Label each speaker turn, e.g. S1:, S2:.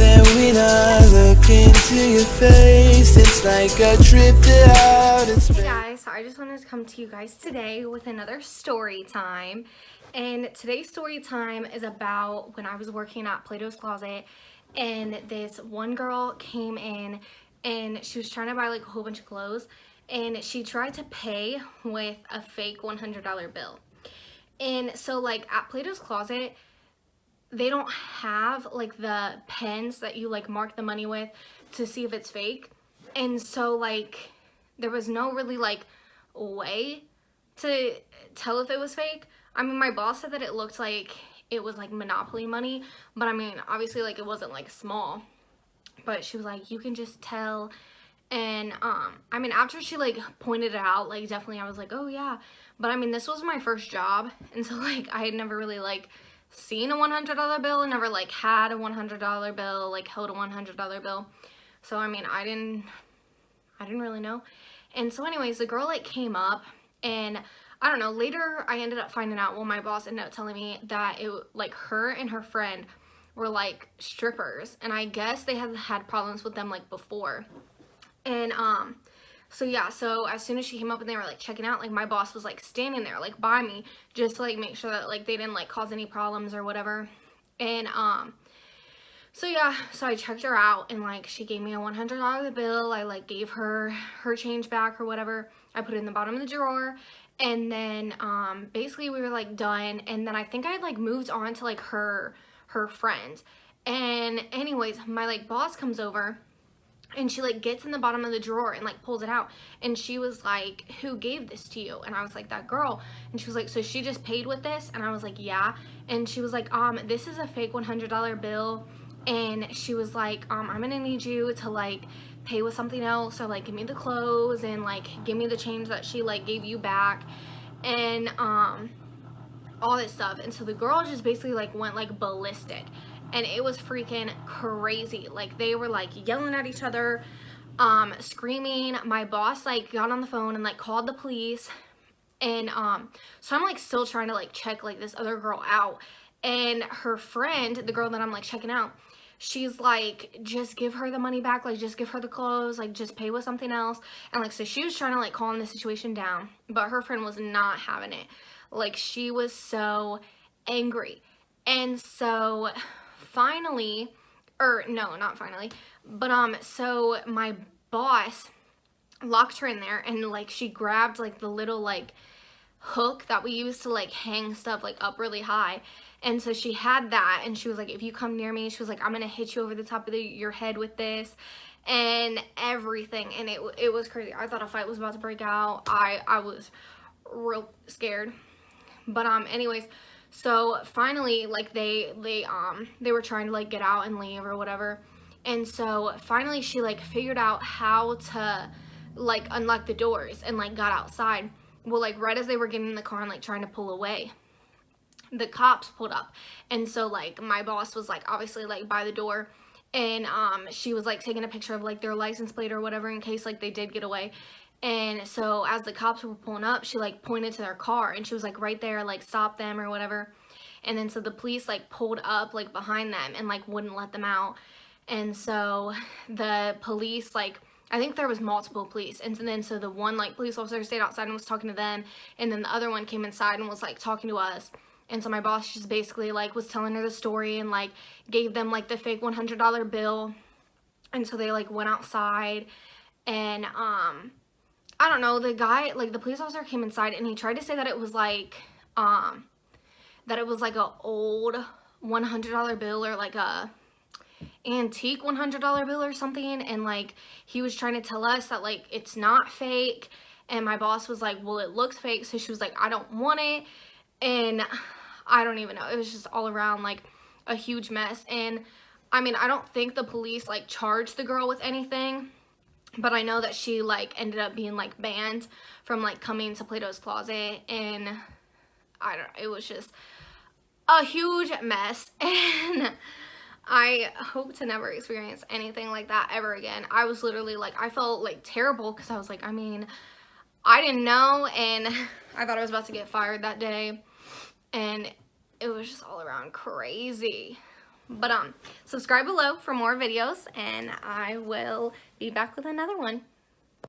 S1: then when I look into your face, it's like a trip to outer space.
S2: Hey guys, so I just wanted to come to you guys today with another story time. And today's story time is about when I was working at Plato's Closet and this one girl came in and she was trying to buy like a whole bunch of clothes and she tried to pay with a fake $100 bill. And so like at Plato's Closet, they don't have like the pens that you like mark the money with to see if it's fake. And so like there was no really like way to tell if it was fake. I mean, my boss said that it looked like it was like Monopoly money, but I mean, obviously like it wasn't like small, but she was like, you can just tell. And I mean, after she like pointed it out, like definitely I was like, oh yeah. But I mean, this was my first job, and so like I had never really like seen a $100 bill, and never like had a $100 bill, like held a $100 bill. So I mean, I didn't really know. And so anyways, the girl like came up, and I don't know, later I ended up finding out, well, my boss ended up telling me that it like her and her friend were like strippers, and I guess they had problems with them like before. And so yeah, so as soon as she came up and they were like checking out, like my boss was like standing there like by me just to like make sure that like they didn't like cause any problems or whatever. And so yeah, so I checked her out, and like she gave me a $100 bill. I like gave her change back or whatever. I put it in the bottom of the drawer, and then basically we were like done. And then I think I like moved on to like her friend. And anyways, my like boss comes over, and she like gets in the bottom of the drawer and like pulls it out, and she was like, who gave this to you? And I was like, that girl. And she was like, so she just paid with this? And I was like, yeah. And she was like, this is a fake $100 bill. And she was like, I'm gonna need you to like pay with something else, or like give me the clothes and like give me the change that she like gave you back, and all this stuff. And so the girl just basically like went like ballistic, and it was freaking crazy. Like they were like yelling at each other, screaming. My boss like got on the phone and like called the police. And so I'm like still trying to like check like this other girl out, and her friend, the girl that I'm like checking out, she's like, just give her the money back, like just give her the clothes, like just pay with something else. And like, so she was trying to like calm the situation down, but her friend was not having it. Like she was so angry. And so finally, or no, not finally, but so my boss locked her in there, and like she grabbed like the little like hook that we used to like hang stuff like up really high. And so she had that, and she was like, if you come near me, she was like, I'm gonna hit you over the top of your head with this and everything. And it was crazy. I thought a fight was about to break out. I was real scared. But anyways, so finally like they were trying to like get out and leave or whatever. And so finally she like figured out how to like unlock the doors and like got outside. Well, like right as they were getting in the car and like trying to pull away, the cops pulled up. And so like my boss was like obviously like by the door, and she was like taking a picture of like their license plate or whatever in case like they did get away. And so as the cops were pulling up, she like pointed to their car, and she was like right there, like stop them or whatever. And then so the police like pulled up like behind them and like wouldn't let them out. And so the police, like I think there was multiple police, and then so the one like police officer stayed outside and was talking to them, and then the other one came inside and was like talking to us. And so my boss just basically like was telling her the story and like gave them like the fake $100 bill. And so they like went outside, and I don't know, the guy, like the police officer came inside, and he tried to say that it was like a old $100 bill, or like a antique $100 bill or something. And like he was trying to tell us that like it's not fake. And my boss was like, well, it looks fake. So she was like, I don't want it. And I don't even know, it was just all around like a huge mess. And I mean, I don't think the police like charged the girl with anything, but I know that she like ended up being like banned from like coming to Plato's Closet. And it was just a huge mess. And I hope to never experience anything like that ever again. I was literally like, I felt like terrible, because I was like, I mean, I didn't know, and I thought I was about to get fired that day, and it was just all around crazy. But subscribe below for more videos, and I will be back with another one.